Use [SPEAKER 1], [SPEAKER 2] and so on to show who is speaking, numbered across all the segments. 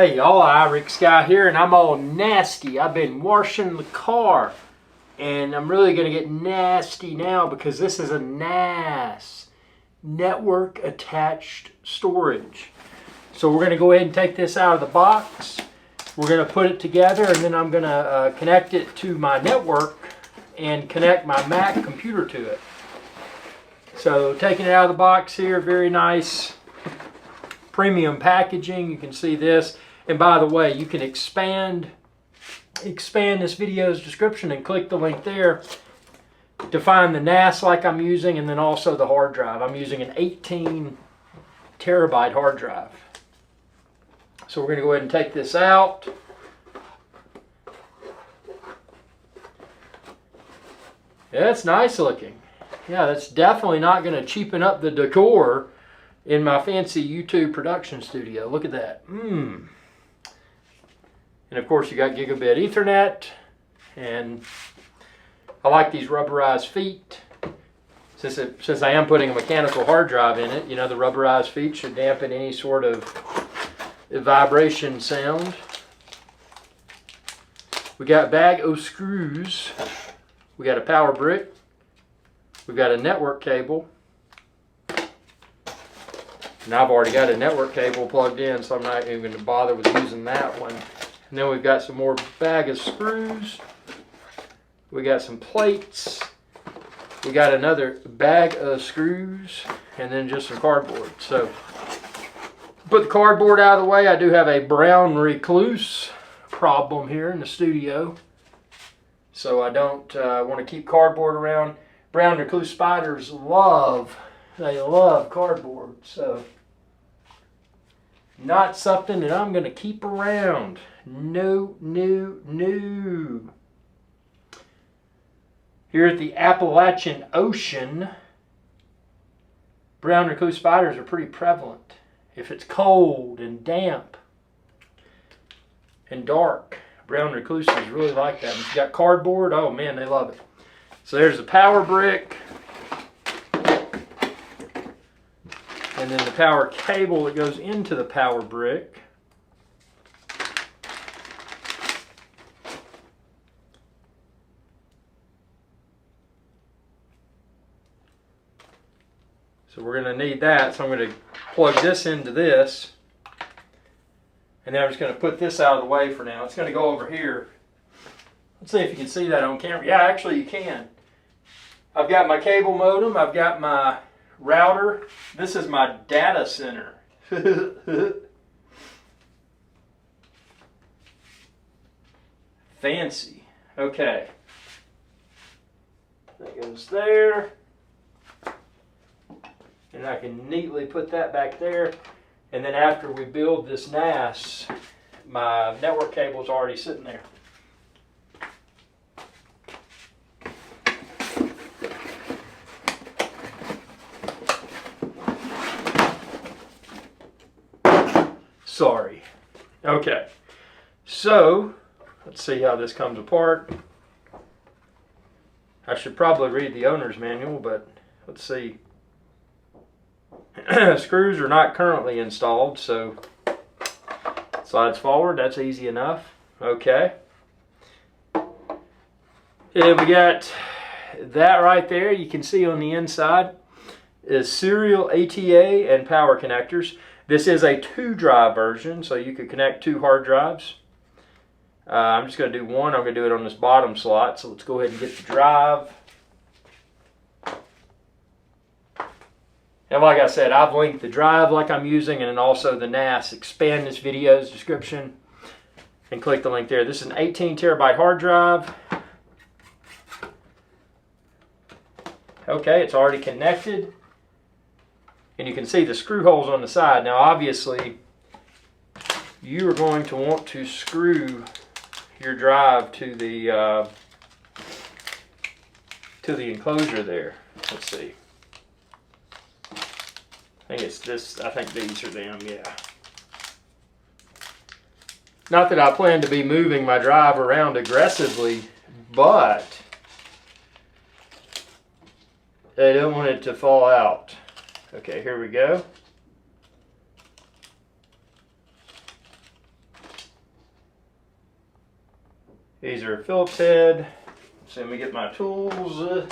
[SPEAKER 1] Hey y'all, Rick Sky here, and I'm all nasty. I've been washing the car, and I'm really going to get nasty now because this is a NAS, network attached storage. So we're going to go ahead and take this out of the box. We're going to put it together, and then I'm going to connect it to my network and connect my Mac computer to it. So taking it out of the box here, very nice premium packaging. You can see this, and by the way, you can expand this video's description and click the link there to find the NAS like I'm using, and then also the hard drive. I'm using an 18 terabyte hard drive. So we're going to go ahead and take this out. Yeah, it's nice looking. Yeah, that's definitely not going to cheapen up the decor in my fancy YouTube production studio. Look at that. And of course you got gigabit Ethernet, and I like these rubberized feet. Since I am putting a mechanical hard drive in it, you know, the rubberized feet should dampen any sort of vibration sound. We got a bag of screws. We got a power brick. We've got a network cable. And I've already got a network cable plugged in, so I'm not even going to bother with using that one. And then we've got some more bag of screws. We got some plates. We got another bag of screws, and then just some cardboard. So put the cardboard out of the way. I do have a brown recluse problem here in the studio, so I don't want to keep cardboard around. Brown recluse spiders love cardboard, so not something that I'm going to keep around. No, no, no. Here at the Appalachian Ocean, brown recluse spiders are pretty prevalent. If it's cold and damp and dark, brown recluses really like that. If you got cardboard, oh man, they love it. So there's the power brick, and then the power cable that goes into the power brick. So we're going to need that, so I'm going to plug this into this, and then I'm just going to put this out of the way for now. It's going to go over here. Let's see if you can see that on camera. Yeah, actually you can. I've got my cable modem, I've got my router. This is my data center. Fancy. Okay. That goes there. And I can neatly put that back there. And then after we build this NAS, my network cable is already sitting there. Sorry. Okay, so let's see how this comes apart. I should probably read the owner's manual, but let's see. Screws are not currently installed, so slides forward, that's easy enough. Okay. And we got that right there. You can see on the inside is serial ATA and power connectors. This is a 2-drive version, so you could connect 2 hard drives. I'm just going to do one. I'm going to do it on this bottom slot, so let's go ahead and get the drive. And like I said, I've linked the drive like I'm using, and then also the NAS. Expand this video's description and click the link there. This is an 18 terabyte hard drive. Okay, it's already connected. And you can see the screw holes on the side. Now obviously, you are going to want to screw your drive to the enclosure there. Let's see. I think it's this. I think these are them, yeah. Not that I plan to be moving my drive around aggressively, but I don't want it to fall out. Okay, here we go. These are Phillips head. So let me get my tools.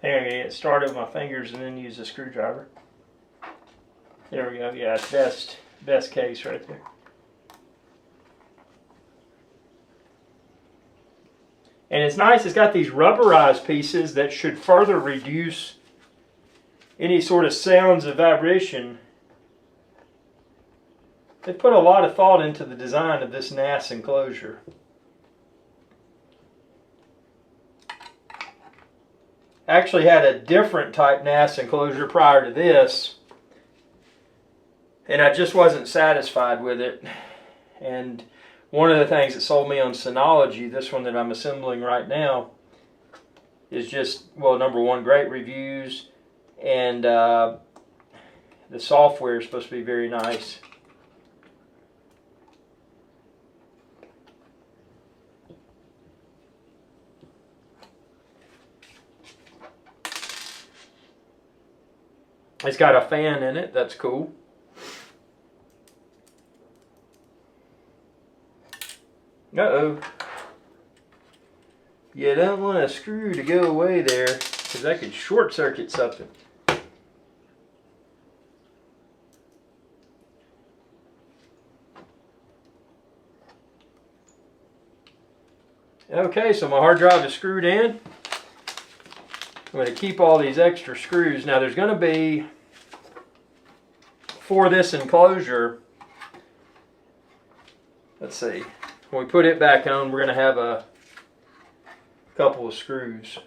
[SPEAKER 1] There we go. Get started with my fingers and then use a screwdriver. There we go. Yeah, it's best case right there. And it's nice. It's got these rubberized pieces that should further reduce any sort of sounds of vibration. They put a lot of thought into the design of this NAS enclosure. I actually had a different type NAS enclosure prior to this, and I just wasn't satisfied with it. And one of the things that sold me on Synology, this one that I'm assembling right now, is just, well, number one, great reviews, and the software is supposed to be very nice. It's got a fan in it, that's cool. Uh-oh. You don't want a screw to go away there, because that could short circuit something. Okay, so my hard drive is screwed in. I'm going to keep all these extra screws. Now there's going to be, for this enclosure, let's see, when we put it back on, we're going to have a couple of screws.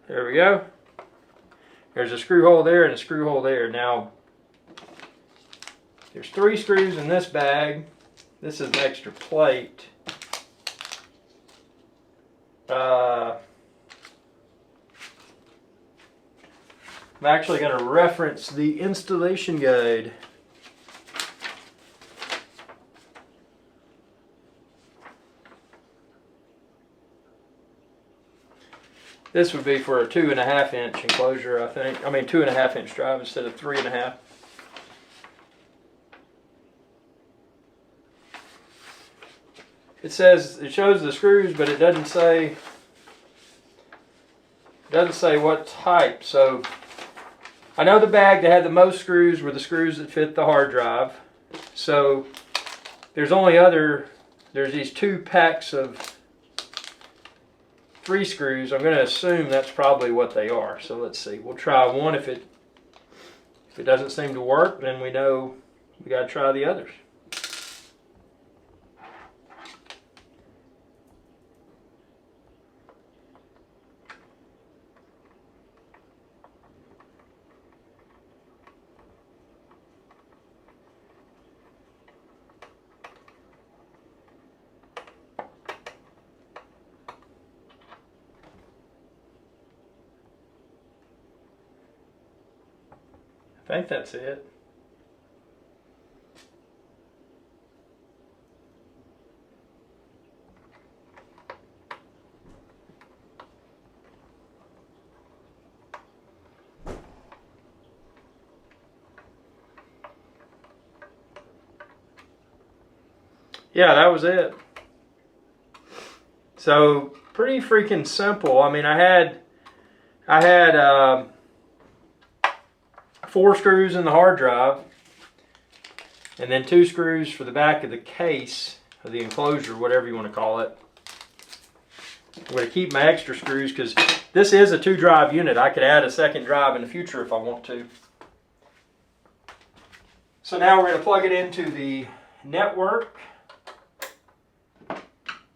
[SPEAKER 1] There we go. There's a screw hole there and a screw hole there. Now, there's 3 screws in this bag. This is an extra plate. I'm actually going to reference the installation guide. This would be for a 2.5 inch enclosure, I think. I mean 2.5 inch drive instead of 3.5. It says, it shows the screws, but it doesn't say what type. So I know the bag that had the most screws were the screws that fit the hard drive. So there's these 2 packs of 3 screws. I'm going to assume that's probably what they are. So let's see. We'll try one. If it doesn't seem to work, then we know we got to try the others. I think that's it. yeah, that was it. So pretty freaking simple. I mean, I had 4 screws in the hard drive, and then 2 screws for the back of the case, or the enclosure, whatever you want to call it. I'm going to keep my extra screws because this is a 2-drive unit. I could add a second drive in the future if I want to. So now we're going to plug it into the network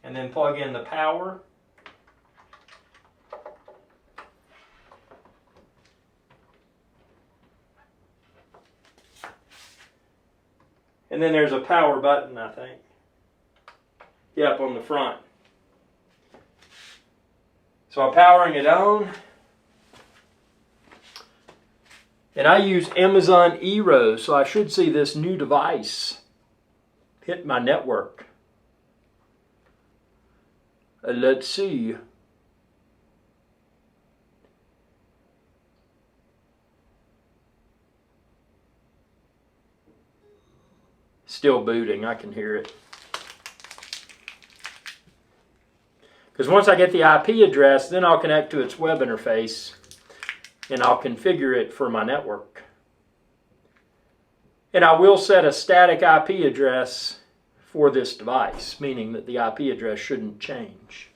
[SPEAKER 1] and then plug in the power. And then there's a power button, I think. Yep, on the front. So I'm powering it on. And I use Amazon Eero, so I should see this new device hit my network. Let's see. Still booting, I can hear it. Because once I get the IP address, then I'll connect to its web interface and I'll configure it for my network. And I will set a static IP address for this device, meaning that the IP address shouldn't change.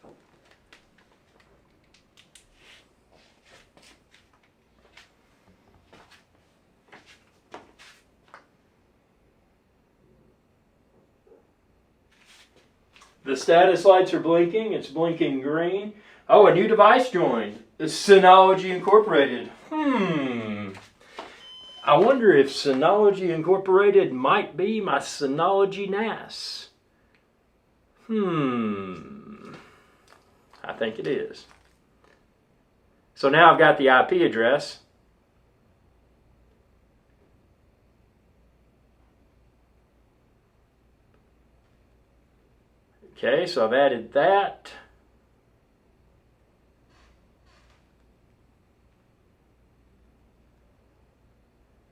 [SPEAKER 1] The status lights are blinking. It's blinking green. Oh, a new device joined. It's Synology Incorporated. I wonder if Synology Incorporated might be my Synology NAS. I think it is. So now I've got the IP address. Okay, so I've added that.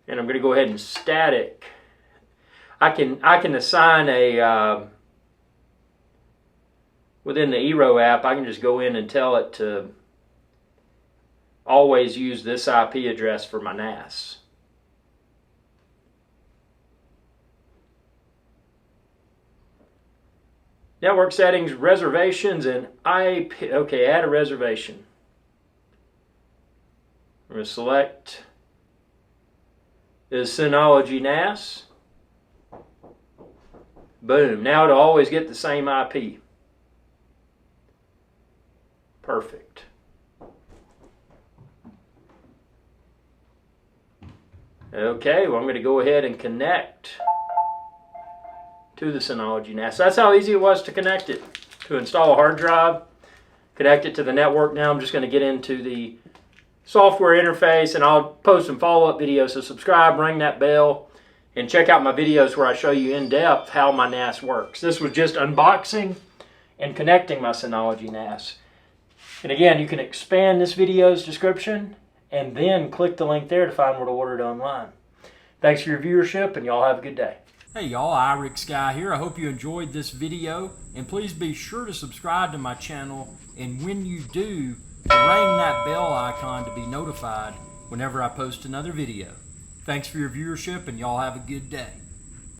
[SPEAKER 1] And I'm going to go ahead and static. I can assign a within the Eero app. I can just go in and tell it to always use this IP address for my NAS. Network settings, reservations, and IP. Okay, add a reservation. I'm going to select is Synology NAS. Boom. Now it'll always get the same IP. Perfect. Okay, well I'm going to go ahead and connect to the Synology NAS. That's how easy it was to connect it. To install a hard drive, connect it to the network. Now I'm just going to get into the software interface and I'll post some follow-up videos. So subscribe, ring that bell, and check out my videos where I show you in depth how my NAS works. This was just unboxing and connecting my Synology NAS. And again, you can expand this video's description and then click the link there to find where to order it online. Thanks for your viewership and y'all have a good day. Hey y'all, iRick Sky here. I hope you enjoyed this video, and please be sure to subscribe to my channel, and when you do, ring that bell icon to be notified whenever I post another video. Thanks for your viewership and y'all have a good day.